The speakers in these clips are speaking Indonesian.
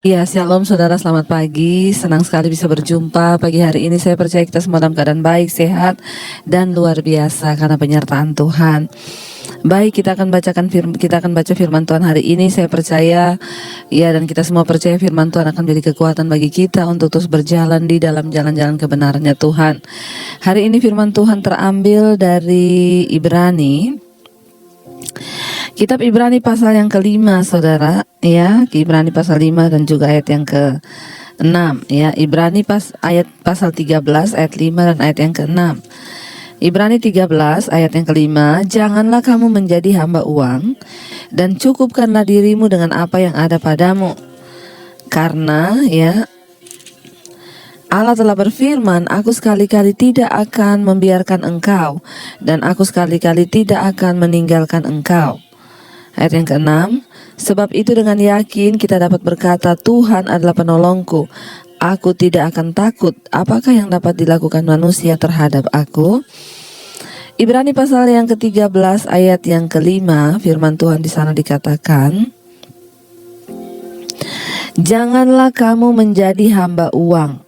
Ya, shalom saudara, selamat pagi. Senang sekali bisa berjumpa pagi hari ini. Saya percaya kita semua dalam keadaan baik, sehat, dan luar biasa karena penyertaan Tuhan. Baik, kita akan baca firman Tuhan hari ini. Saya percaya, ya, dan kita semua percaya firman Tuhan akan menjadi kekuatan bagi kita untuk terus berjalan di dalam jalan-jalan kebenarannya Tuhan. Hari ini firman Tuhan terambil dari Ibrani. Kitab Ibrani pasal yang kelima, saudara, ya, Ibrani pasal 5 dan juga ayat yang ke-6, ya. Ibrani pasal 13 ayat 5 dan ayat yang ke-6. Ibrani 13 ayat yang kelima, janganlah kamu menjadi hamba uang dan cukupkanlah dirimu dengan apa yang ada padamu. Karena, ya, Allah telah berfirman, aku sekali-kali tidak akan membiarkan engkau dan aku sekali-kali tidak akan meninggalkan engkau. Ayat yang ke-6, sebab itu dengan yakin kita dapat berkata, Tuhan adalah penolongku, aku tidak akan takut, apakah yang dapat dilakukan manusia terhadap aku? Ibrani pasal yang ke-13 ayat yang ke-5, firman Tuhan di sana dikatakan, janganlah kamu menjadi hamba uang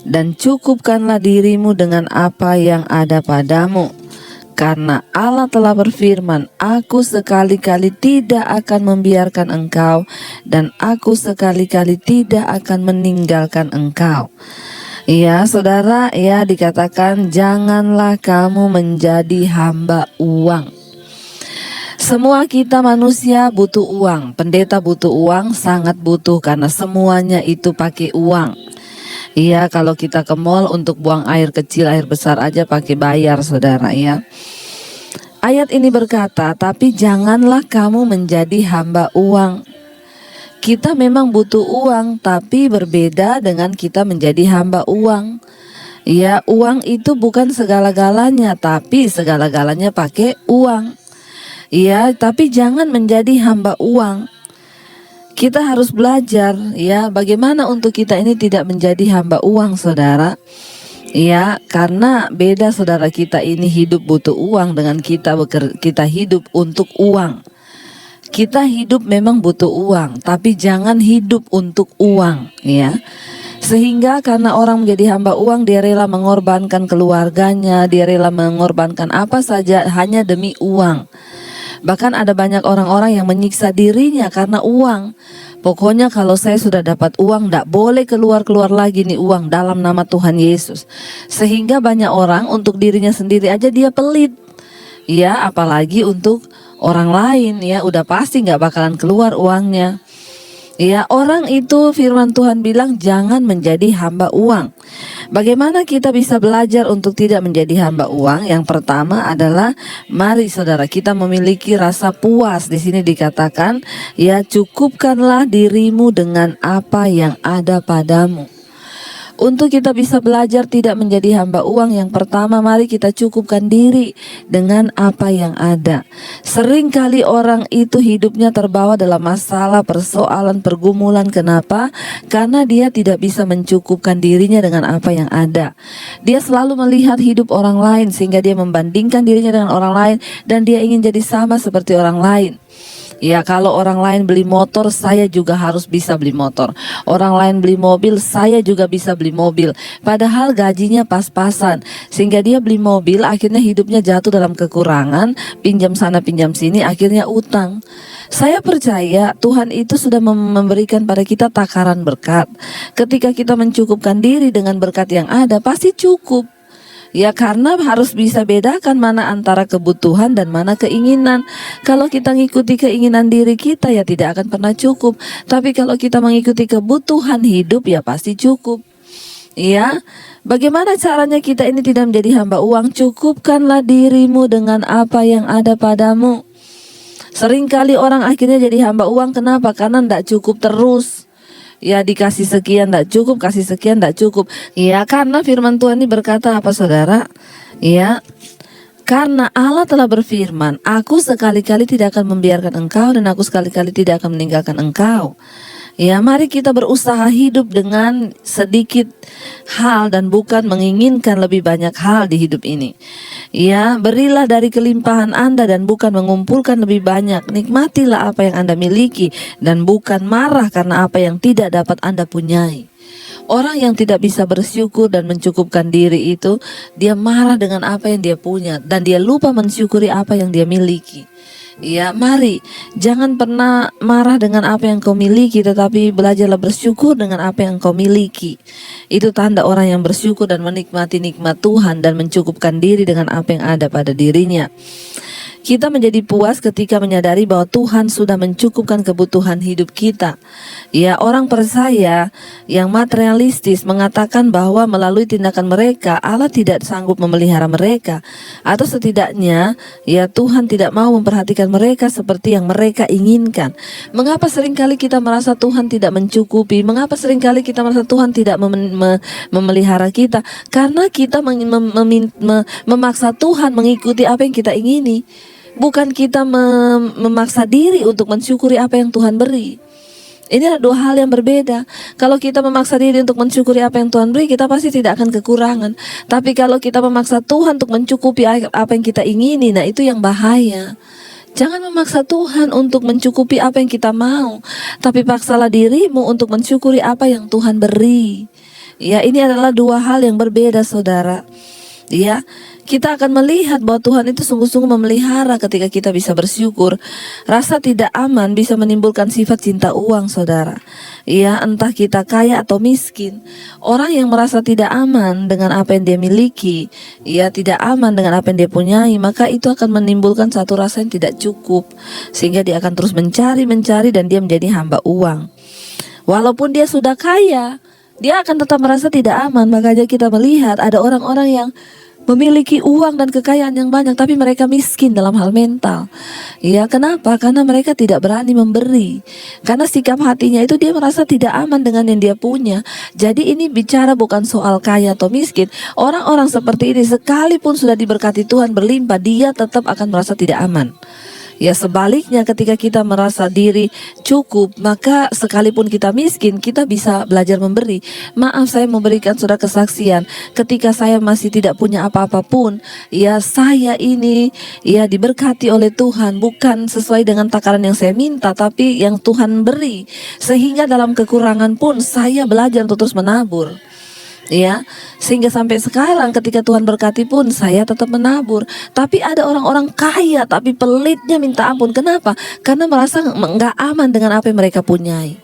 dan cukupkanlah dirimu dengan apa yang ada padamu. Karena Allah telah berfirman, aku sekali-kali tidak akan membiarkan engkau dan aku sekali-kali tidak akan meninggalkan engkau. Ya, saudara, ya, dikatakan janganlah kamu menjadi hamba uang. Semua kita manusia butuh uang, pendeta butuh uang, sangat butuh karena semuanya itu pakai uang. Iya, kalau kita ke mall untuk buang air kecil, air besar aja pakai bayar, saudara, ya. Ayat ini berkata, tapi janganlah kamu menjadi hamba uang. Kita memang butuh uang, tapi berbeda dengan kita menjadi hamba uang. Ya, uang itu bukan segala-galanya, tapi segala-galanya pakai uang. Ya, tapi jangan menjadi hamba uang. Kita harus belajar, ya, bagaimana untuk kita ini tidak menjadi hamba uang, saudara. Ya, karena beda, saudara, kita ini hidup butuh uang dengan kita hidup untuk uang. Kita hidup memang butuh uang, tapi jangan hidup untuk uang, ya. Sehingga karena orang menjadi hamba uang, dia rela mengorbankan keluarganya, dia rela mengorbankan apa saja hanya demi uang. Bahkan ada banyak orang-orang yang menyiksa dirinya karena uang. Pokoknya kalau saya sudah dapat uang, tidak boleh keluar-keluar lagi nih uang dalam nama Tuhan Yesus. Sehingga banyak orang untuk dirinya sendiri aja dia pelit. Ya, apalagi untuk orang lain, ya, udah pasti nggak bakalan keluar uangnya. Ya, orang itu firman Tuhan bilang jangan menjadi hamba uang. Bagaimana kita bisa belajar untuk tidak menjadi hamba uang? Yang pertama adalah mari, saudara, kita memiliki rasa puas. Di sini dikatakan, ya, cukupkanlah dirimu dengan apa yang ada padamu. Untuk kita bisa belajar tidak menjadi hamba uang, yang pertama mari kita cukupkan diri dengan apa yang ada. Seringkali orang itu hidupnya terbawa dalam masalah, persoalan, pergumulan. Kenapa? Karena dia tidak bisa mencukupkan dirinya dengan apa yang ada. Dia selalu melihat hidup orang lain sehingga dia membandingkan dirinya dengan orang lain dan dia ingin jadi sama seperti orang lain. Ya, kalau orang lain beli motor, saya juga harus bisa beli motor. Orang lain beli mobil, saya juga bisa beli mobil. Padahal gajinya pas-pasan. Sehingga dia beli mobil, akhirnya hidupnya jatuh dalam kekurangan, pinjam sana pinjam sini, akhirnya utang. Saya percaya Tuhan itu sudah memberikan pada kita takaran berkat. Ketika kita mencukupkan diri dengan berkat yang ada, pasti cukup. Ya, karena harus bisa bedakan mana antara kebutuhan dan mana keinginan. Kalau kita mengikuti keinginan diri kita, ya tidak akan pernah cukup. Tapi kalau kita mengikuti kebutuhan hidup, ya pasti cukup. Ya, bagaimana caranya kita ini tidak menjadi hamba uang? Cukupkanlah dirimu dengan apa yang ada padamu. Seringkali orang akhirnya jadi hamba uang, kenapa? Karena tidak cukup terus. Ya, dikasih sekian tidak cukup, kasih sekian tidak cukup. Ya, karena firman Tuhan ini berkata apa, saudara? Ya, karena Allah telah berfirman, aku sekali-kali tidak akan membiarkan engkau dan aku sekali-kali tidak akan meninggalkan engkau. Ya, mari kita berusaha hidup dengan sedikit hal dan bukan menginginkan lebih banyak hal di hidup ini. Ya, berilah dari kelimpahan Anda dan bukan mengumpulkan lebih banyak. Nikmatilah apa yang Anda miliki dan bukan marah karena apa yang tidak dapat Anda punyai. Orang yang tidak bisa bersyukur dan mencukupkan diri itu, dia marah dengan apa yang dia punya dan dia lupa mensyukuri apa yang dia miliki. Ya, mari jangan pernah marah dengan apa yang kau miliki, tetapi belajarlah bersyukur dengan apa yang kau miliki. Itu tanda orang yang bersyukur dan menikmati nikmat Tuhan dan mencukupkan diri dengan apa yang ada pada dirinya. Kita menjadi puas ketika menyadari bahwa Tuhan sudah mencukupkan kebutuhan hidup kita. Ya, orang percaya yang materialistis mengatakan bahwa melalui tindakan mereka Allah tidak sanggup memelihara mereka, atau setidaknya ya Tuhan tidak mau memperhatikan mereka seperti yang mereka inginkan. Mengapa seringkali kita merasa Tuhan tidak mencukupi? Mengapa seringkali kita merasa Tuhan tidak memelihara kita? Karena kita memaksa Tuhan mengikuti apa yang kita ingini. Bukan kita memaksa diri untuk mensyukuri apa yang Tuhan beri. Ini adalah dua hal yang berbeda. Kalau kita memaksa diri untuk mensyukuri apa yang Tuhan beri, kita pasti tidak akan kekurangan. Tapi kalau kita memaksa Tuhan untuk mencukupi apa yang kita ingini, nah itu yang bahaya. Jangan memaksa Tuhan untuk mencukupi apa yang kita mau, tapi paksalah dirimu untuk mensyukuri apa yang Tuhan beri. Ya, ini adalah dua hal yang berbeda, saudara. Ya, kita akan melihat bahwa Tuhan itu sungguh-sungguh memelihara ketika kita bisa bersyukur. Rasa tidak aman bisa menimbulkan sifat cinta uang, saudara. Ya, entah kita kaya atau miskin. Orang yang merasa tidak aman dengan apa yang dia miliki, ya tidak aman dengan apa yang dia punyai, maka itu akan menimbulkan satu rasa yang tidak cukup, sehingga dia akan terus mencari dan dia menjadi hamba uang. Walaupun dia sudah kaya, dia akan tetap merasa tidak aman. Makanya kita melihat ada orang-orang yang memiliki uang dan kekayaan yang banyak, tapi mereka miskin dalam hal mental. Ya, kenapa? Karena mereka tidak berani memberi. Karena sikap hatinya itu dia merasa tidak aman dengan yang dia punya. Jadi ini bicara bukan soal kaya atau miskin. Orang-orang seperti ini sekalipun sudah diberkati Tuhan berlimpah, dia tetap akan merasa tidak aman. Ya, sebaliknya ketika kita merasa diri cukup, maka sekalipun kita miskin, kita bisa belajar memberi. Maaf, saya memberikan saudara kesaksian. Ketika saya masih tidak punya apa-apa pun, ya saya ini ya diberkati oleh Tuhan, bukan sesuai dengan takaran yang saya minta, tapi yang Tuhan beri. Sehingga dalam kekurangan pun saya belajar untuk terus menabur. Ya, sehingga sampai sekarang ketika Tuhan berkati pun saya tetap menabur. Tapi ada orang-orang kaya tapi pelitnya minta ampun. Kenapa? Karena merasa nggak aman dengan apa yang mereka punyai.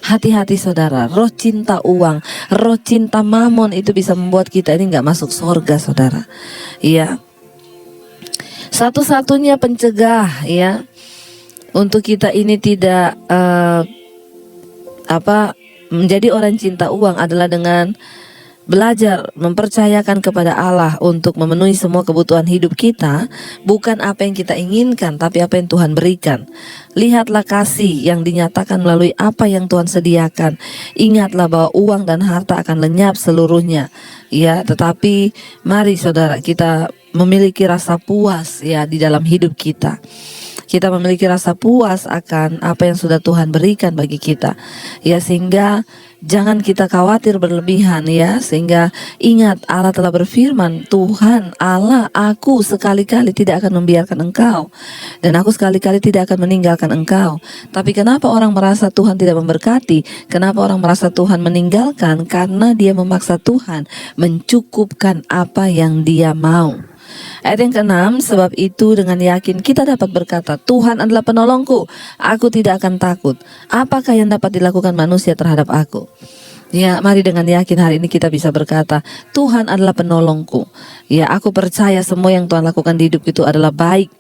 Hati-hati saudara, roh cinta uang, roh cinta mamon itu bisa membuat kita ini nggak masuk surga, saudara. Ya, satu-satunya pencegah ya untuk kita ini tidak menjadi orang cinta uang adalah dengan belajar mempercayakan kepada Allah untuk memenuhi semua kebutuhan hidup kita, bukan apa yang kita inginkan, tapi apa yang Tuhan berikan. Lihatlah kasih yang dinyatakan melalui apa yang Tuhan sediakan. Ingatlah bahwa uang dan harta akan lenyap seluruhnya. Ya, tetapi mari saudara kita memiliki rasa puas ya di dalam hidup kita. Kita memiliki rasa puas akan apa yang sudah Tuhan berikan bagi kita. Ya, sehingga jangan kita khawatir berlebihan ya. Sehingga ingat Allah telah berfirman, Tuhan Allah, aku sekali-kali tidak akan membiarkan engkau, dan aku sekali-kali tidak akan meninggalkan engkau. Tapi kenapa orang merasa Tuhan tidak memberkati? Kenapa orang merasa Tuhan meninggalkan? Karena dia memaksa Tuhan mencukupkan apa yang dia mau. Ayat yang ke-6, sebab itu dengan yakin kita dapat berkata, Tuhan adalah penolongku, aku tidak akan takut. Apakah yang dapat dilakukan manusia terhadap aku? Ya, mari dengan yakin hari ini kita bisa berkata, Tuhan adalah penolongku. Ya, aku percaya semua yang Tuhan lakukan di hidup itu adalah baik.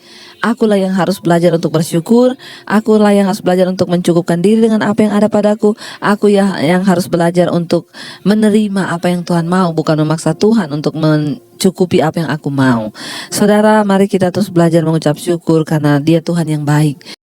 Akulah yang harus belajar untuk bersyukur. Akulah yang harus belajar untuk mencukupkan diri dengan apa yang ada padaku. Aku yang harus belajar untuk menerima apa yang Tuhan mau, bukan memaksa Tuhan untuk mencukupi apa yang aku mau. Saudara, mari kita terus belajar mengucap syukur karena Dia Tuhan yang baik.